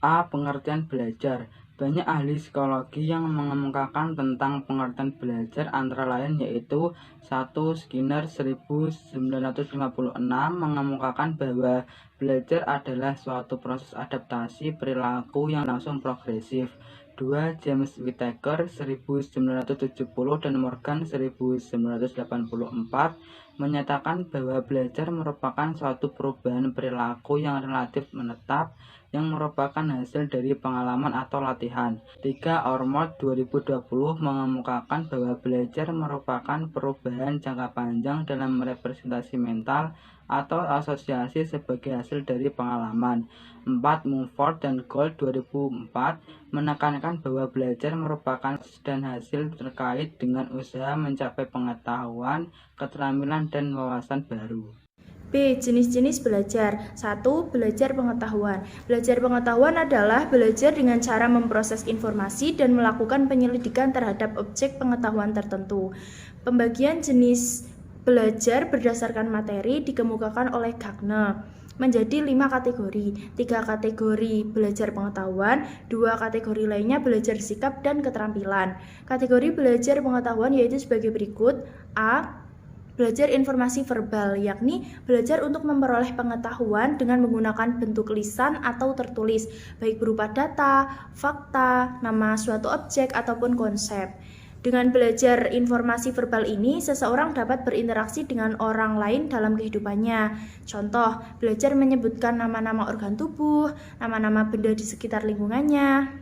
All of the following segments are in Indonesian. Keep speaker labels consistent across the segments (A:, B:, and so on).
A: A. Pengertian belajar. Banyak ahli psikologi yang mengemukakan tentang pengertian belajar antara lain yaitu 1. Skinner 1956 mengemukakan bahwa belajar adalah suatu proses adaptasi perilaku yang langsung progresif. 2. James Whittaker 1970 dan Morgan 1984 menyatakan bahwa belajar merupakan suatu perubahan perilaku yang relatif menetap yang merupakan hasil dari pengalaman atau latihan. 3. Ormond 2020 mengemukakan bahwa belajar merupakan perubahan jangka panjang dalam representasi mental atau asosiasi sebagai hasil dari pengalaman. 4. Mumford dan Gold 2004 menekankan bahwa belajar merupakan dan hasil terkait dengan usaha mencapai pengetahuan, keterampilan, dan wawasan baru.
B: B. Jenis-jenis belajar. 1. Belajar pengetahuan. Belajar pengetahuan adalah belajar dengan cara memproses informasi dan melakukan penyelidikan terhadap objek pengetahuan tertentu. Pembagian jenis belajar berdasarkan materi dikemukakan oleh Gagner menjadi 5 kategori. 3 kategori belajar pengetahuan, 2 kategori lainnya belajar sikap dan keterampilan. Kategori belajar pengetahuan yaitu sebagai berikut. A. Belajar informasi verbal, yakni belajar untuk memperoleh pengetahuan dengan menggunakan bentuk lisan atau tertulis, baik berupa data, fakta, nama suatu objek, ataupun konsep. Dengan belajar informasi verbal ini, seseorang dapat berinteraksi dengan orang lain dalam kehidupannya. Contoh, belajar menyebutkan nama-nama organ tubuh, nama-nama benda di sekitar lingkungannya.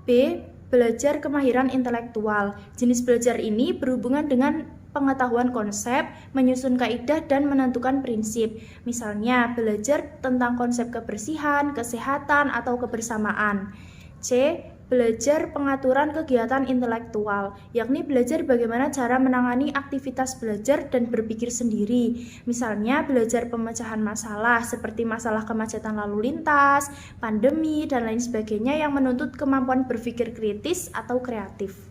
B: B. Belajar kemahiran intelektual. Jenis belajar ini berhubungan dengan pengetahuan konsep, menyusun kaidah, dan menentukan prinsip. Misalnya, belajar tentang konsep kebersihan, kesehatan, atau kebersamaan. C. Belajar pengaturan kegiatan intelektual, yakni belajar bagaimana cara menangani aktivitas belajar dan berpikir sendiri. Misalnya, belajar pemecahan masalah seperti masalah kemacetan lalu lintas, pandemi, dan lain sebagainya yang menuntut kemampuan berpikir kritis atau kreatif.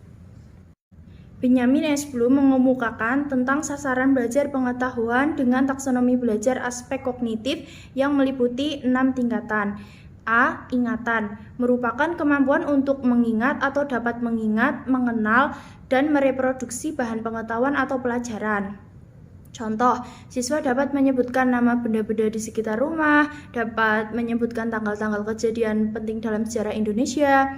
B: Benjamin S. Bloom mengemukakan tentang sasaran belajar pengetahuan dengan taksonomi belajar aspek kognitif yang meliputi 6 tingkatan. A. Ingatan merupakan kemampuan untuk mengingat atau dapat mengingat, mengenal, dan mereproduksi bahan pengetahuan atau pelajaran. Contoh, siswa dapat menyebutkan nama benda-benda di sekitar rumah, dapat menyebutkan tanggal-tanggal kejadian penting dalam sejarah Indonesia.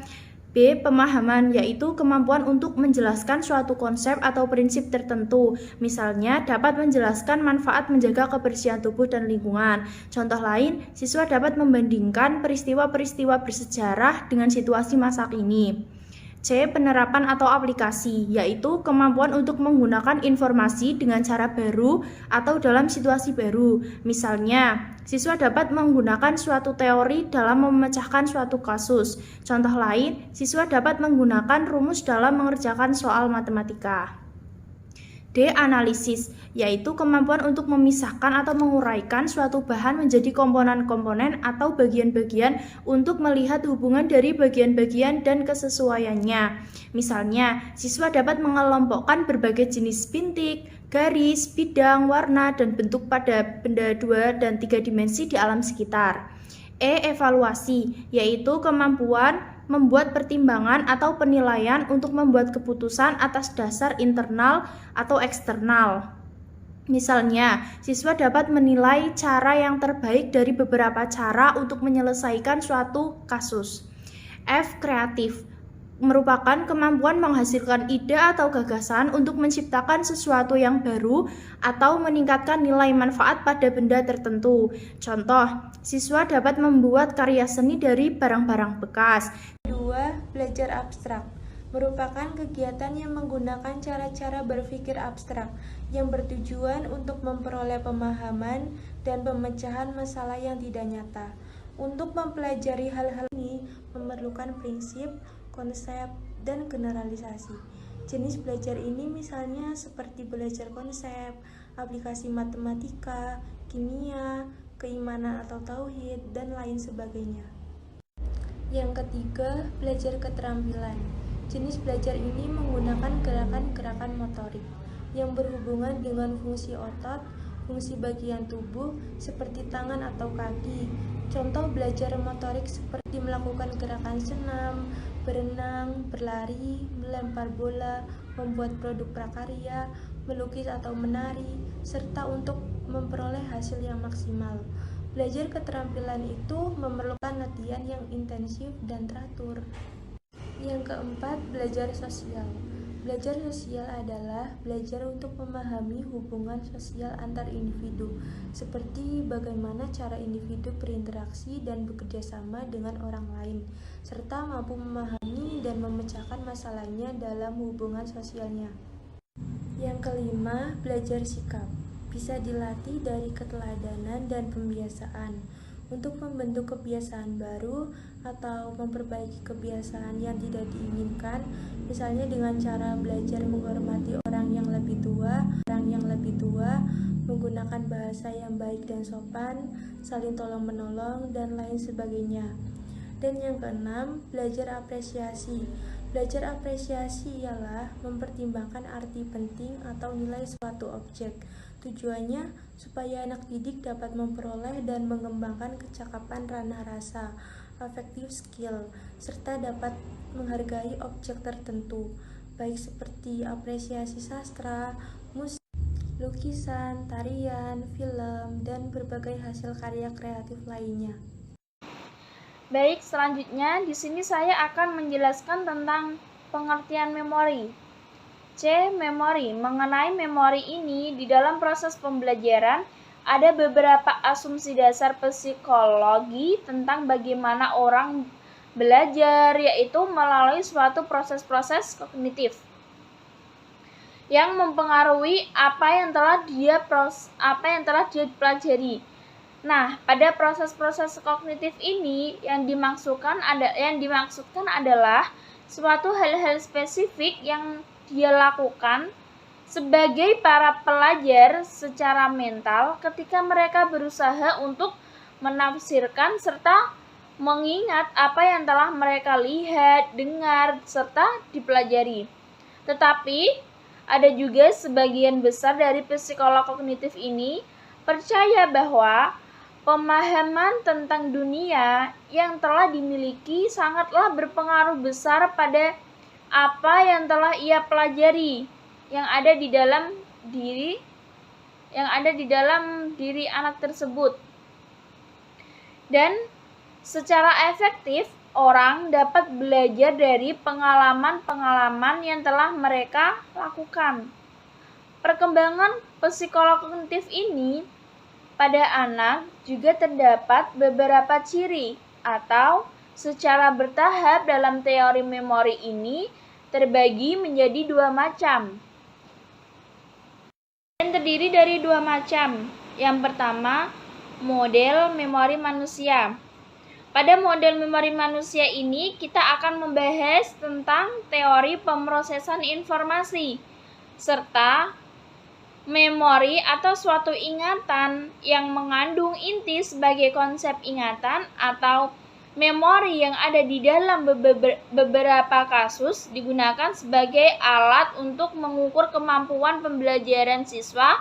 B: B. Pemahaman, yaitu kemampuan untuk menjelaskan suatu konsep atau prinsip tertentu. Misalnya, dapat menjelaskan manfaat menjaga kebersihan tubuh dan lingkungan. Contoh lain, siswa dapat membandingkan peristiwa-peristiwa bersejarah dengan situasi masa kini. C. Penerapan atau aplikasi, yaitu kemampuan untuk menggunakan informasi dengan cara baru atau dalam situasi baru. Misalnya, siswa dapat menggunakan suatu teori dalam memecahkan suatu kasus. Contoh lain, siswa dapat menggunakan rumus dalam mengerjakan soal matematika. D. Analisis, yaitu kemampuan untuk memisahkan atau menguraikan suatu bahan menjadi komponen-komponen atau bagian-bagian untuk melihat hubungan dari bagian-bagian dan kesesuaiannya. Misalnya, siswa dapat mengelompokkan berbagai jenis bintik, garis, bidang, warna, dan bentuk pada benda 2 dan 3 dimensi di alam sekitar. E. Evaluasi, yaitu kemampuan membuat pertimbangan atau penilaian untuk membuat keputusan atas dasar internal atau eksternal. Misalnya, siswa dapat menilai cara yang terbaik dari beberapa cara untuk menyelesaikan suatu kasus. F. Kreatif merupakan kemampuan menghasilkan ide atau gagasan untuk menciptakan sesuatu yang baru atau meningkatkan nilai manfaat pada benda tertentu. Contoh, siswa dapat membuat karya seni dari barang-barang bekas.
C: 2. Belajar abstrak merupakan kegiatan yang menggunakan cara-cara berpikir abstrak yang bertujuan untuk memperoleh pemahaman dan pemecahan masalah yang tidak nyata. Untuk mempelajari hal-hal ini memerlukan prinsip, konsep, dan generalisasi. Jenis belajar ini misalnya seperti belajar konsep, aplikasi matematika, kimia, keimanan atau tauhid, dan lain sebagainya. Yang ketiga, belajar keterampilan. Jenis belajar ini menggunakan gerakan-gerakan motorik yang berhubungan dengan fungsi otot, fungsi bagian tubuh seperti tangan atau kaki, Contoh belajar motorik seperti melakukan gerakan senam, berenang, berlari, melempar bola, membuat produk prakarya, melukis atau menari, serta untuk memperoleh hasil yang maksimal. Belajar keterampilan itu memerlukan latihan yang intensif dan teratur. Yang keempat, belajar sosial. Belajar sosial adalah belajar untuk memahami hubungan sosial antar individu, seperti bagaimana cara individu berinteraksi dan bekerja sama dengan orang lain, serta mampu memahami dan memecahkan masalahnya dalam hubungan sosialnya. Yang kelima, belajar sikap. Bisa dilatih dari keteladanan dan pembiasaan. Untuk membentuk kebiasaan baru atau memperbaiki kebiasaan yang tidak diinginkan, misalnya dengan cara belajar menghormati orang yang lebih tua, menggunakan bahasa yang baik dan sopan, saling tolong-menolong, dan lain sebagainya. Dan yang keenam, belajar apresiasi. Belajar apresiasi ialah mempertimbangkan arti penting atau nilai suatu objek. Tujuannya supaya anak didik dapat memperoleh dan mengembangkan kecakapan ranah rasa, affective skill, serta dapat menghargai objek tertentu, baik seperti apresiasi sastra, musik, lukisan, tarian, film, dan berbagai hasil karya kreatif lainnya.
B: Baik, selanjutnya di sini saya akan menjelaskan tentang pengertian memori. C. Memori. Mengenai memori ini, di dalam proses pembelajaran ada beberapa asumsi dasar psikologi tentang bagaimana orang belajar, yaitu melalui suatu proses-proses kognitif yang mempengaruhi apa yang telah dia pelajari. Nah, pada proses-proses kognitif ini yang dimaksudkan adalah suatu hal-hal spesifik yang dia lakukan sebagai para pelajar secara mental ketika mereka berusaha untuk menafsirkan serta mengingat apa yang telah mereka lihat, dengar, serta dipelajari. Tetapi ada juga sebagian besar dari psikolog kognitif ini percaya bahwa pemahaman tentang dunia yang telah dimiliki sangatlah berpengaruh besar pada apa yang telah ia pelajari yang ada di dalam diri anak tersebut. Dan secara efektif orang dapat belajar dari pengalaman-pengalaman yang telah mereka lakukan. Perkembangan psikolog kognitif ini pada anak juga terdapat beberapa ciri atau secara bertahap dalam teori memori ini terbagi menjadi dua macam. Dan terdiri dari dua macam. Yang pertama, model memori manusia. Pada model memori manusia ini kita akan membahas tentang teori pemrosesan informasi serta memori atau suatu ingatan yang mengandung inti sebagai konsep ingatan atau memori yang ada di dalam beberapa kasus digunakan sebagai alat untuk mengukur kemampuan pembelajaran siswa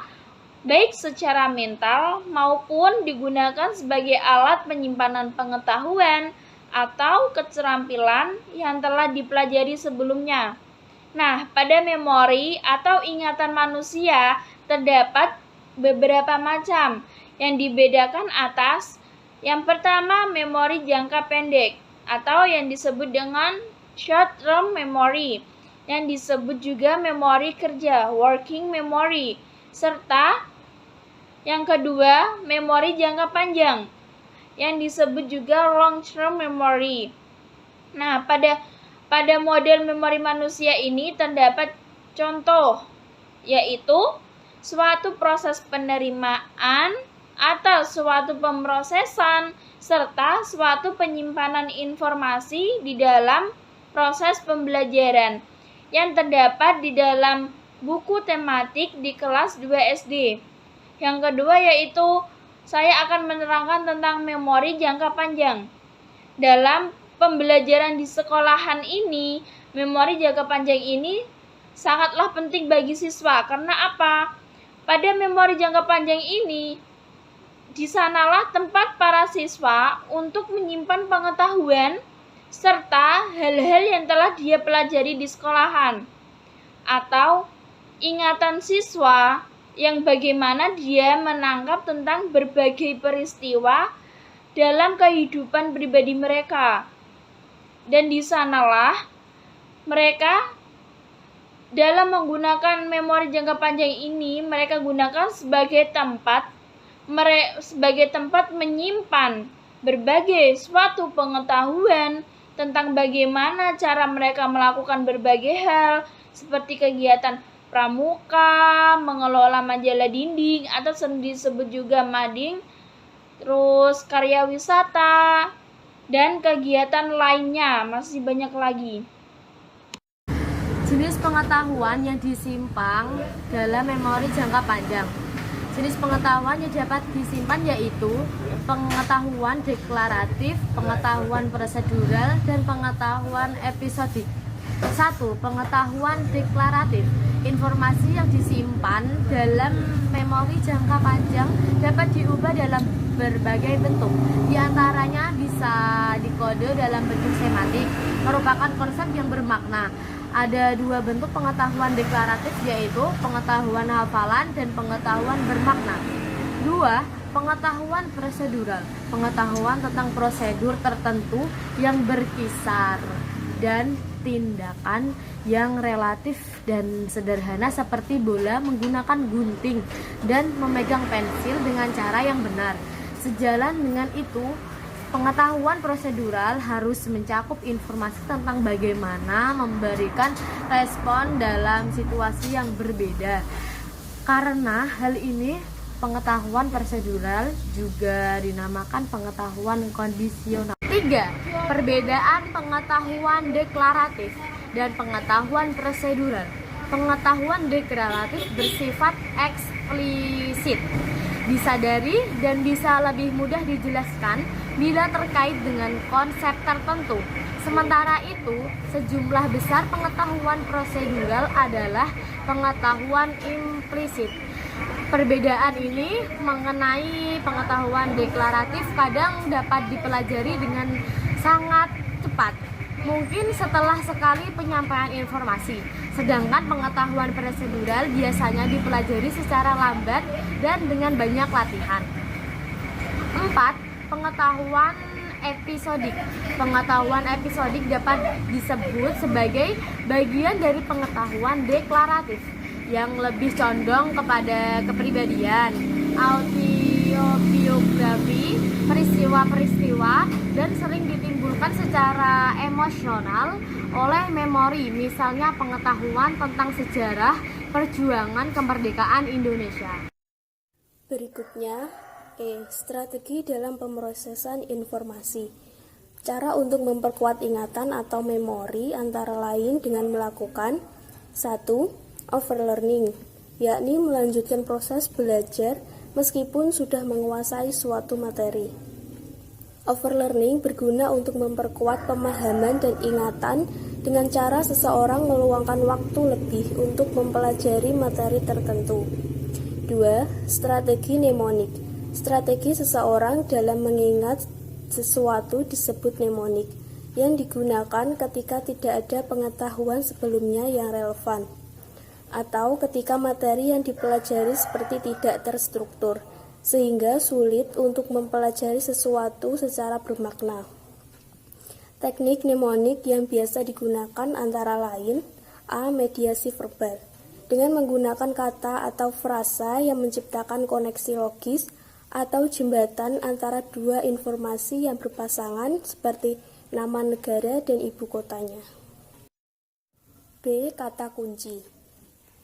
B: baik secara mental maupun digunakan sebagai alat penyimpanan pengetahuan atau keterampilan yang telah dipelajari sebelumnya. Nah, pada memori atau ingatan manusia terdapat beberapa macam yang dibedakan atas. Yang pertama, memori jangka pendek atau yang disebut dengan short term memory, yang disebut juga memori kerja, working memory, serta yang kedua, memori jangka panjang, yang disebut juga long term memory. Nah, pada model memori manusia ini terdapat contoh, yaitu suatu proses penerimaan atau suatu pemrosesan serta suatu penyimpanan informasi di dalam proses pembelajaran yang terdapat di dalam buku tematik di kelas 2 SD. Yang kedua yaitu saya akan menerangkan tentang memori jangka panjang. Dalam pembelajaran di sekolahan ini, memori jangka panjang ini sangatlah penting bagi siswa. Karena apa? Pada memori jangka panjang ini
D: Di sanalah tempat para siswa untuk menyimpan pengetahuan serta hal-hal yang telah dia pelajari di sekolahan, atau ingatan siswa yang bagaimana dia menangkap tentang berbagai peristiwa dalam kehidupan pribadi mereka. Dan di sanalah mereka dalam menggunakan memori jangka panjang ini, mereka gunakan sebagai tempat menyimpan berbagai suatu pengetahuan tentang bagaimana cara mereka melakukan berbagai hal seperti kegiatan pramuka, mengelola majalah dinding atau sering disebut juga mading, terus karya wisata, dan kegiatan lainnya, masih banyak lagi.
E: Jenis pengetahuan yang disimpan dalam memori jangka panjang. Jenis pengetahuan yang dapat disimpan yaitu pengetahuan deklaratif, pengetahuan prosedural, dan pengetahuan episodik. 1. Pengetahuan deklaratif. Informasi yang disimpan dalam memori jangka panjang dapat diubah dalam berbagai bentuk. Di antaranya bisa dikode dalam bentuk semantik, merupakan konsep yang bermakna. Ada dua bentuk pengetahuan deklaratif, yaitu pengetahuan hafalan dan pengetahuan bermakna. 2. Pengetahuan prosedural. Pengetahuan tentang prosedur tertentu yang berkisar dan tindakan yang relatif dan sederhana seperti bola menggunakan gunting dan memegang pensil dengan cara yang benar. Sejalan dengan itu, pengetahuan prosedural harus mencakup informasi tentang bagaimana memberikan respon dalam situasi yang berbeda. Karena hal ini, pengetahuan prosedural juga dinamakan pengetahuan kondisional. 3. Perbedaan pengetahuan deklaratif dan pengetahuan prosedural. Pengetahuan deklaratif bersifat eksplisit, disadari dan bisa lebih mudah dijelaskan bila terkait dengan konsep tertentu. Sementara itu, sejumlah besar pengetahuan prosedural adalah pengetahuan implisit. Perbedaan ini mengenai pengetahuan deklaratif kadang dapat dipelajari dengan sangat cepat, mungkin setelah sekali penyampaian informasi. Sedangkan pengetahuan prosedural biasanya dipelajari secara lambat dan dengan banyak latihan. 4. Pengetahuan episodik. Pengetahuan episodik dapat disebut sebagai bagian dari pengetahuan deklaratif yang lebih condong kepada kepribadian, autobiografi, peristiwa-peristiwa, dan sering ditimbulkan secara emosional oleh memori, misalnya pengetahuan tentang sejarah perjuangan kemerdekaan Indonesia.
F: Berikutnya, strategi dalam pemrosesan informasi. Cara untuk memperkuat ingatan atau memori antara lain dengan melakukan 1. Overlearning, yakni melanjutkan proses belajar meskipun sudah menguasai suatu materi. Overlearning berguna untuk memperkuat pemahaman dan ingatan dengan cara seseorang meluangkan waktu lebih untuk mempelajari materi tertentu. 2. Strategi mnemonik. Strategi seseorang dalam mengingat sesuatu disebut mnemonik, yang digunakan ketika tidak ada pengetahuan sebelumnya yang relevan, atau ketika materi yang dipelajari seperti tidak terstruktur, sehingga sulit untuk mempelajari sesuatu secara bermakna. Teknik mnemonik yang biasa digunakan antara lain: A. Mediasi verbal, dengan menggunakan kata atau frasa yang menciptakan koneksi logis atau jembatan antara dua informasi yang berpasangan seperti nama negara dan ibu kotanya. B. Kata kunci,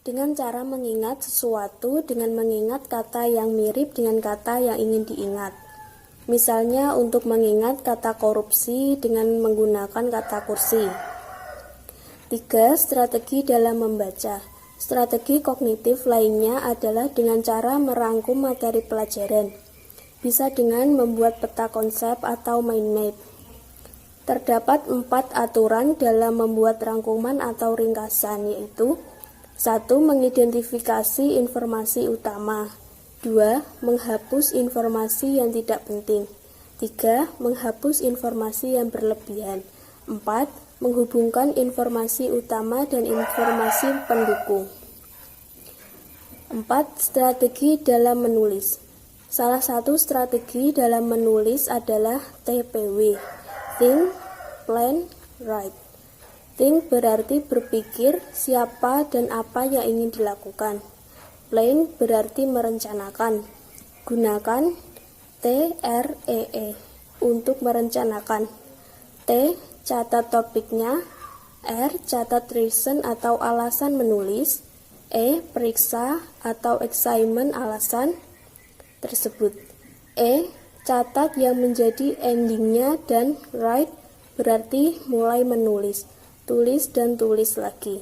F: dengan cara mengingat sesuatu dengan mengingat kata yang mirip dengan kata yang ingin diingat. Misalnya untuk mengingat kata korupsi dengan menggunakan kata kursi. 3. Strategi dalam membaca. Strategi kognitif lainnya adalah dengan cara merangkum materi pelajaran. Bisa dengan membuat peta konsep atau mind map. Terdapat 4 aturan dalam membuat rangkuman atau ringkasan, yaitu 1. Mengidentifikasi informasi utama. 2. Menghapus informasi yang tidak penting. 3. Menghapus informasi yang berlebihan. 4. Menghubungkan informasi utama dan informasi pendukung. 4. Strategi dalam menulis. Salah satu strategi dalam menulis adalah TPW. Think, Plan, Write. Think berarti berpikir siapa dan apa yang ingin dilakukan. Plan berarti merencanakan. Gunakan TREE untuk merencanakan. T. Catat topiknya. R. Catat reason atau alasan menulis. E. Periksa atau examine alasan tersebut. E. Catat yang menjadi endingnya, dan write berarti mulai menulis. Tulis dan tulis lagi.